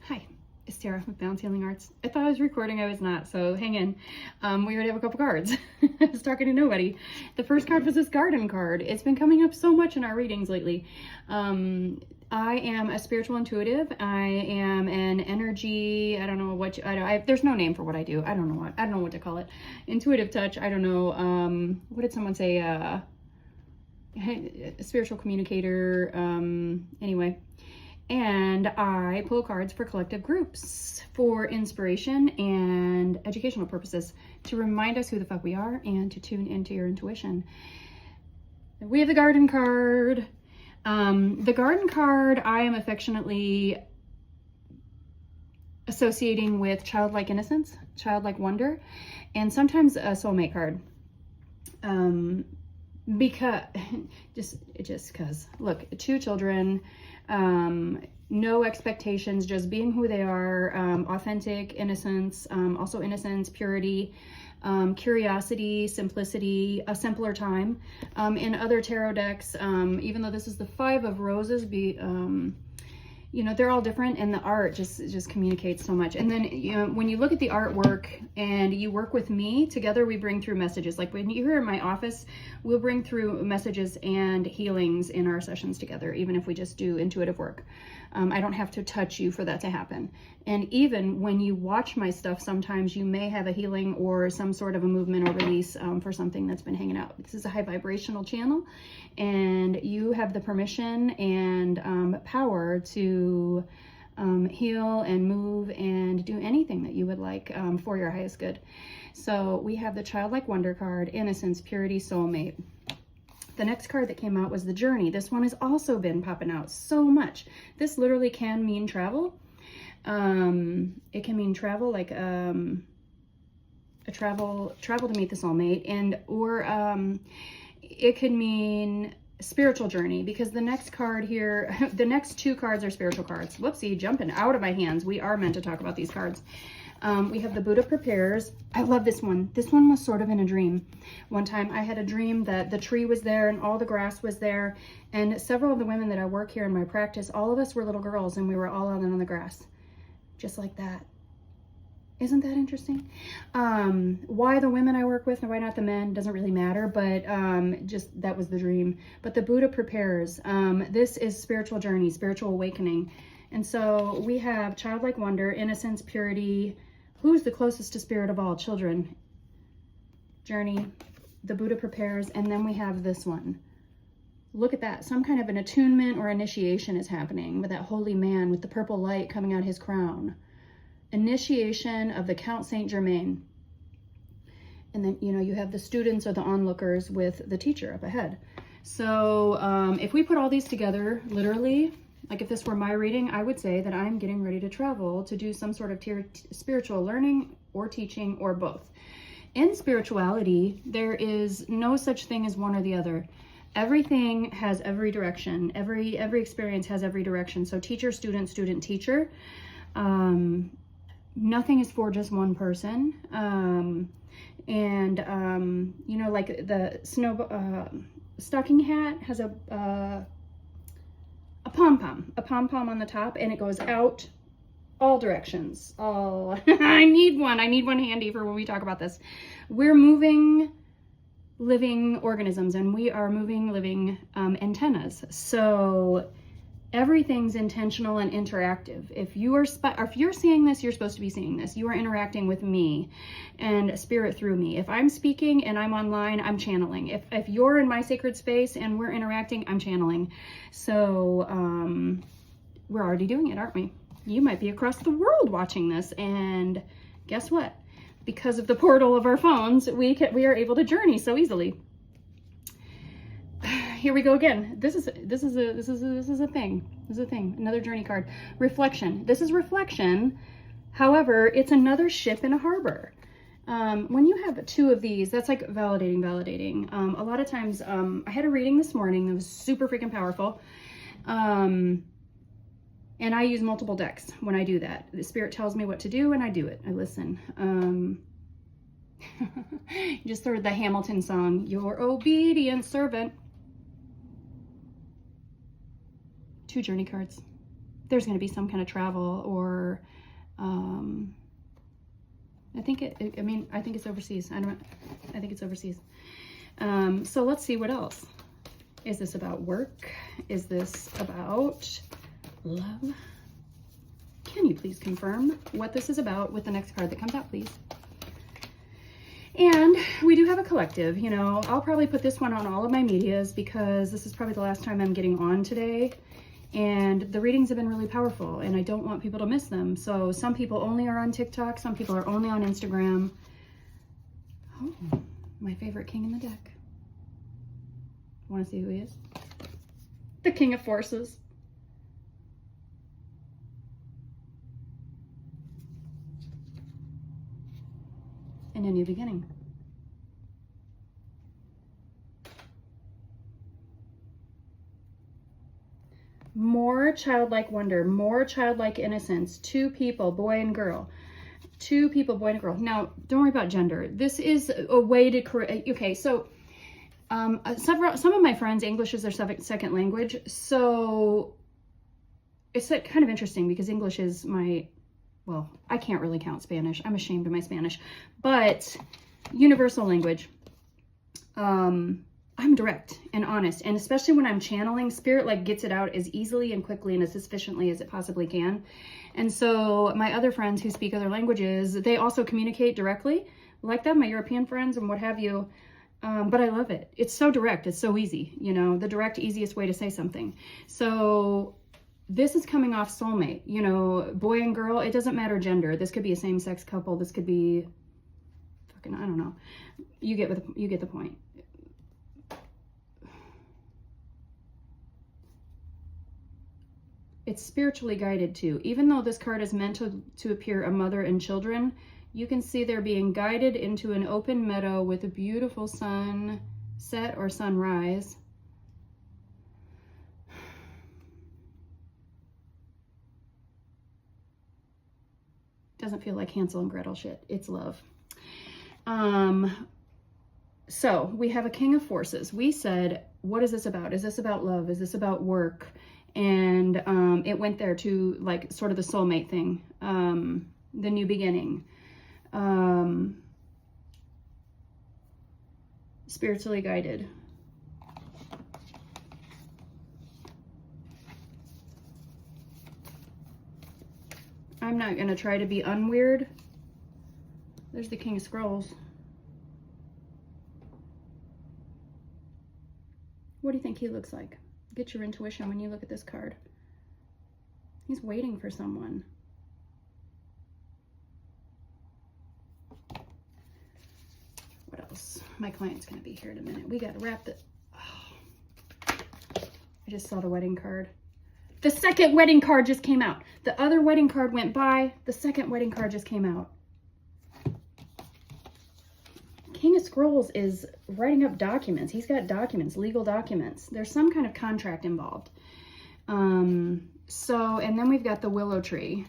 Hi, it's Tara with Balance Healing Arts. I thought I was recording, I was not, so hang in. We already have a couple cards. I was talking to nobody. The first card was this garden card. It's been coming up so much in our readings lately. I am a spiritual intuitive. I am an energy, I don't know what, there's no name for what I do. I don't know what to call it. Intuitive touch, I don't know. What did someone say? A spiritual communicator, anyway. And I pull cards for collective groups for inspiration and educational purposes to remind us who the fuck we are and to tune into your intuition. We have the garden card. The garden card I am affectionately associating with childlike innocence, childlike wonder, and sometimes a soulmate card. Because just because, look, 2 children, no expectations, just being who they are, authentic innocence, also innocence, purity, curiosity, simplicity, a simpler time. In other tarot decks, even though this is the 5 of Roses, you know, they're all different, and the art just communicates so much. And then, you know, when you look at the artwork and you work with me together, we bring through messages. Like when you're here in my office, we'll bring through messages and healings in our sessions together, even if we just do intuitive work. I don't have to touch you for that to happen. And even when you watch my stuff, sometimes you may have a healing or some sort of a movement or release for something that's been hanging out. This is a high vibrational channel, and you have the permission and power to heal and move and do anything that you would like for your highest good. So we have the childlike wonder card, innocence, purity, soulmate. The next card that came out was the journey. This one has also been popping out so much. This literally can mean travel. It can mean travel, like a travel to meet the soulmate, and or it could mean spiritual journey, because the next card here, the next 2 cards are spiritual cards. Whoopsie, jumping out of my hands. We are meant to talk about these cards. We have the Buddha Prepares. I love this one. This one was sort of in a dream. One time I had a dream that the tree was there and all the grass was there, and several of the women that I work here in my practice, all of us were little girls, and we were all out on the grass. Just like that. Isn't that interesting? Why the women I work with and why not the men doesn't really matter, but just that was the dream. But the Buddha Prepares. This is spiritual journey, spiritual awakening. And so we have childlike wonder, innocence, purity. Who's the closest to spirit of all? Children. Journey. The Buddha Prepares. And then we have this one. Look at that. Some kind of an attunement or initiation is happening with that holy man with the purple light coming out his crown. Initiation of the Count Saint Germain. And then, you know, you have the students or the onlookers with the teacher up ahead. So if we put all these together, literally, like if this were my reading, I would say that I'm getting ready to travel to do some sort of spiritual learning or teaching or both. In spirituality, there is no such thing as one or the other. Everything has every direction. Every experience has every direction. So teacher, student, student, teacher. Nothing is for just one person. You know, like the stocking hat has a pom-pom on the top, and it goes out all directions. All I need one handy for when we talk about this. We're moving living organisms, and we are moving living antennas. So everything's intentional and interactive. If you're seeing this, you're supposed to be seeing this. You are interacting with me and spirit through me. If I'm speaking and I'm online, I'm channeling. If you're in my sacred space and we're interacting, I'm channeling. So we're already doing it, aren't we? You might be across the world watching this, and guess what? Because of the portal of our phones, we are able to journey so easily. Here we go again. This is a thing. Another journey card. Reflection. This is reflection. However, it's another ship in a harbor. When you have 2 of these, that's like validating. A lot of times, I had a reading this morning that was super freaking powerful. And I use multiple decks when I do that. The spirit tells me what to do and I do it. I listen. Just sort of the Hamilton song, your obedient servant. 2 journey cards. there's going to be some kind of travel, or I think I think it's overseas. I think it's overseas. So let's see what else. Is this about work? Is this about love? Can you please confirm what this is about with the next card that comes out, please? And we do have a collective, you know. I'll probably put this one on all of my medias because this is probably the last time I'm getting on today. And the readings have been really powerful, and I don't want people to miss them. So some people only are on TikTok. Some people are only on Instagram. Oh, my favorite king in the deck. Want to see who he is? The King of Forces. And a new beginning. More childlike wonder, more childlike innocence. Two people, boy and girl. Two people, boy and girl. Now, don't worry about gender. This is a way to create. Okay, so some of my friends, English is their second language. So it's kind of interesting because English is my, well, I can't really count Spanish. I'm ashamed of my Spanish, but universal language. I'm direct and honest, and especially when I'm channeling, spirit like gets it out as easily and quickly and as efficiently as it possibly can. And so my other friends who speak other languages, they also communicate directly like that, my European friends and what have you. But I love it. It's so direct. It's so easy, you know, the direct, easiest way to say something. So this is coming off soulmate, you know, boy and girl. It doesn't matter gender. This could be a same-sex couple. This could be fucking, I don't know. You get the point. It's spiritually guided too. Even though this card is meant to appear a mother and children, you can see they're being guided into an open meadow with a beautiful sunset or sunrise. Doesn't feel like Hansel and Gretel shit. It's love. So we have a King of Forces. We said, what is this about? Is this about love? Is this about work? And it went there to like sort of the soulmate thing, the new beginning, spiritually guided. I'm not going to try to be unweird. There's the King of Scrolls. What do you think he looks like? Get your intuition when you look at this card. He's waiting for someone. What else? My client's going to be here in a minute. We got to wrap it. Oh. I just saw the wedding card. The second wedding card just came out. The other wedding card went by. The second wedding card just came out. King of Scrolls is writing up documents. He's got documents, legal documents. There's some kind of contract involved. So, and then we've got the willow tree.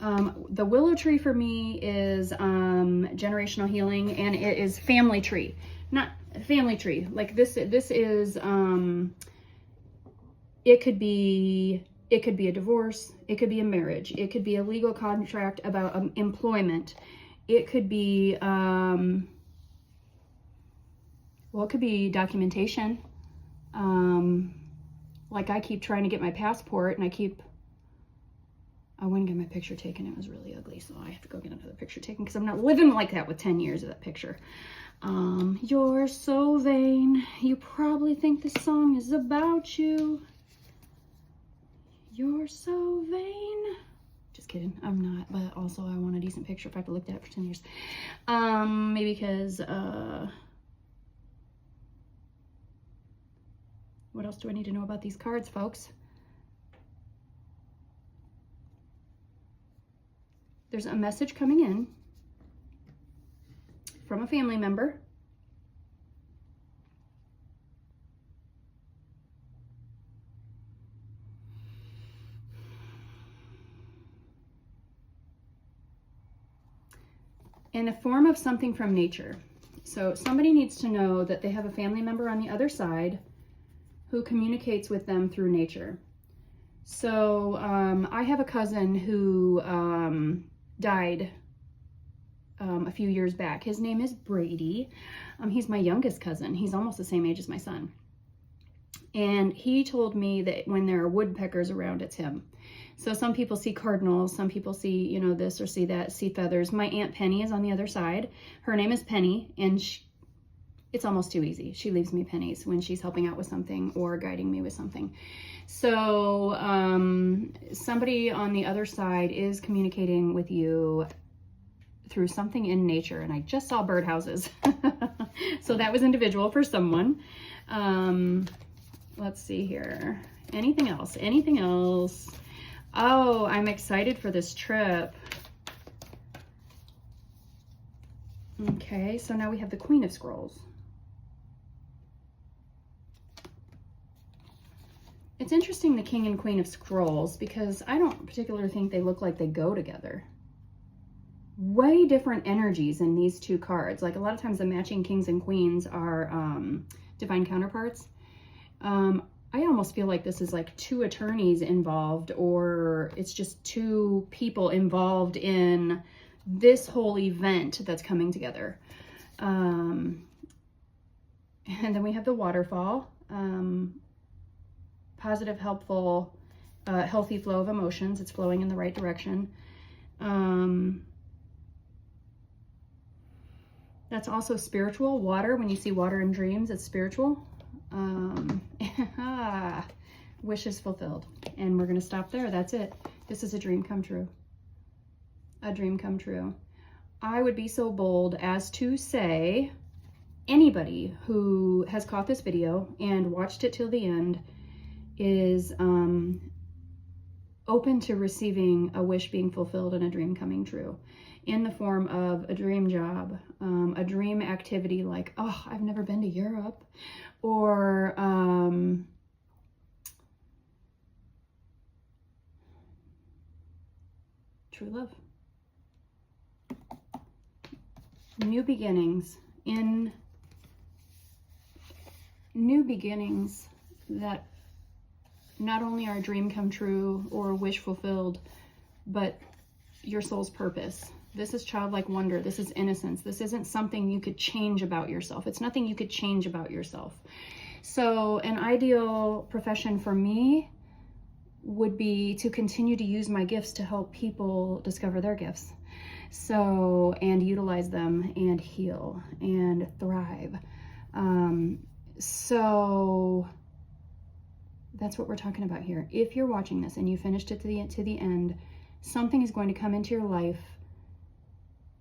The willow tree for me is generational healing, and it is family tree. Not family tree. Like this is, it could be a divorce. It could be a marriage. It could be a legal contract about employment. It could be, well, it could be documentation. Like I keep trying to get my passport, and I wouldn't get my picture taken. It was really ugly, so I have to go get another picture taken because I'm not living like that with 10 years of that picture. You're so vain. You probably think this song is about you. You're so vain. Just kidding, I'm not, but also I want a decent picture if I have to look at it for 10 years. Maybe because, what else do I need to know about these cards, folks? There's a message coming in from a family member. In the form of something from nature. So somebody needs to know that they have a family member on the other side who communicates with them through nature. So I have a cousin who died a few years back. His name is Brady. He's my youngest cousin. He's almost the same age as my son. And he told me that when there are woodpeckers around, it's him. So some people see cardinals, some people see, you know, this or see that, see feathers. My Aunt Penny is on the other side. Her name is Penny, and it's almost too easy. She leaves me pennies when she's helping out with something or guiding me with something. So somebody on the other side is communicating with you through something in nature, and I just saw birdhouses. So that was individual for someone. Let's see here. Anything else? Anything else? Oh, I'm excited for this trip. Okay, so now we have the Queen of Scrolls. It's interesting, the King and Queen of Scrolls, because I don't particularly think they look like they go together. Way different energies in these two cards. Like a lot of times the matching kings and queens are divine counterparts. I almost feel like this is like two attorneys involved, or it's just two people involved in this whole event that's coming together. And then we have the waterfall. Positive, helpful, healthy flow of emotions. It's flowing in the right direction. That's also spiritual. Water, when you see water in dreams, it's spiritual. Wishes fulfilled. And we're going to stop there. That's it. This is a dream come true. A dream come true. I would be so bold as to say anybody who has caught this video and watched it till the end is open to receiving a wish being fulfilled and a dream coming true in the form of a dream job, a dream activity like, oh, I've never been to Europe, or true love. New beginnings, in new beginnings that not only are a dream come true or a wish fulfilled, but your soul's purpose. This is childlike wonder. This is innocence. This isn't something you could change about yourself. It's nothing you could change about yourself. So an ideal profession for me would be to continue to use my gifts to help people discover their gifts. So, and utilize them and heal and thrive. So that's what we're talking about here. If you're watching this and you finished it to the end, something is going to come into your life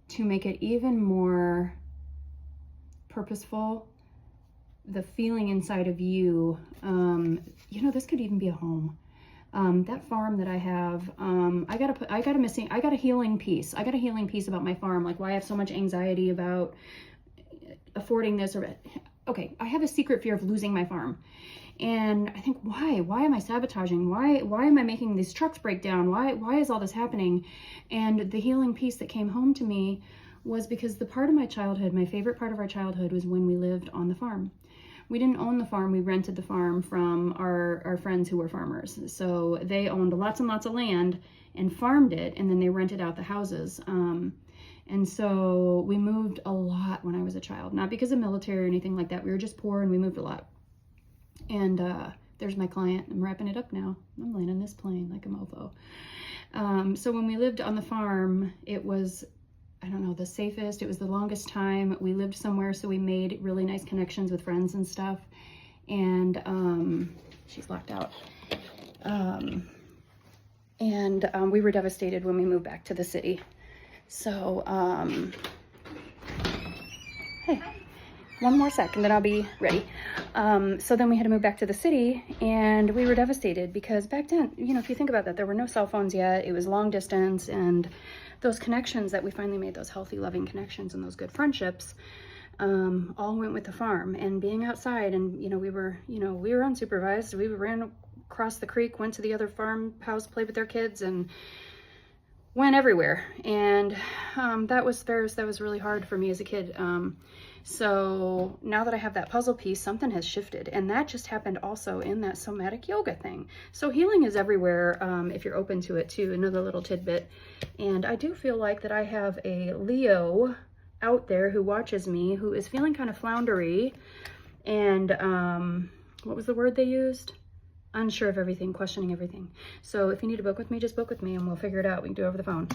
to make it even more purposeful. The feeling inside of you, you know, this could even be a home. That farm that I have, I got a healing piece. I got a healing piece about my farm, like why I have so much anxiety about affording this or, okay, I have a secret fear of losing my farm. And I think, why am I sabotaging? Why am I making these trucks break down? Why is all this happening? And the healing piece that came home to me was because the part of my childhood, my favorite part of our childhood, was when we lived on the farm. We didn't own the farm. We rented the farm from our friends who were farmers. So they owned lots and lots of land and farmed it, and then they rented out the houses. And so we moved a lot when I was a child, not because of military or anything like that. We were just poor and we moved a lot. And there's my client. I'm wrapping it up now. I'm laying on this plane like a mofo. So when we lived on the farm, it was, I don't know, the safest. It was the longest time. We lived somewhere, so we made really nice connections with friends and stuff. And she's locked out. We were devastated when we moved back to the city. So, hey. One more sec and then I'll be ready. So then we had to move back to the city, and we were devastated because back then, you know, if you think about that, there were no cell phones yet. It was long distance, and those connections that we finally made, those healthy, loving connections and those good friendships, all went with the farm and being outside. And, you know, we were unsupervised. We ran across the creek, went to the other farmhouse, played with their kids, and went everywhere. And that was really hard for me as a kid. So now that I have that puzzle piece, something has shifted, and that just happened also in that somatic yoga thing. So healing is everywhere if you're open to it too, another little tidbit. And I do feel like that I have a Leo out there who watches me, who is feeling kind of floundery, and what was the word they used? Unsure of everything, questioning everything. So if you need to book with me, just book with me and we'll figure it out. We can do it over the phone.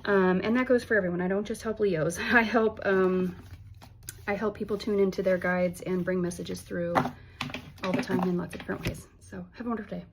And that goes for everyone. I don't just help Leos. I help people tune into their guides and bring messages through all the time in lots of different ways. So have a wonderful day.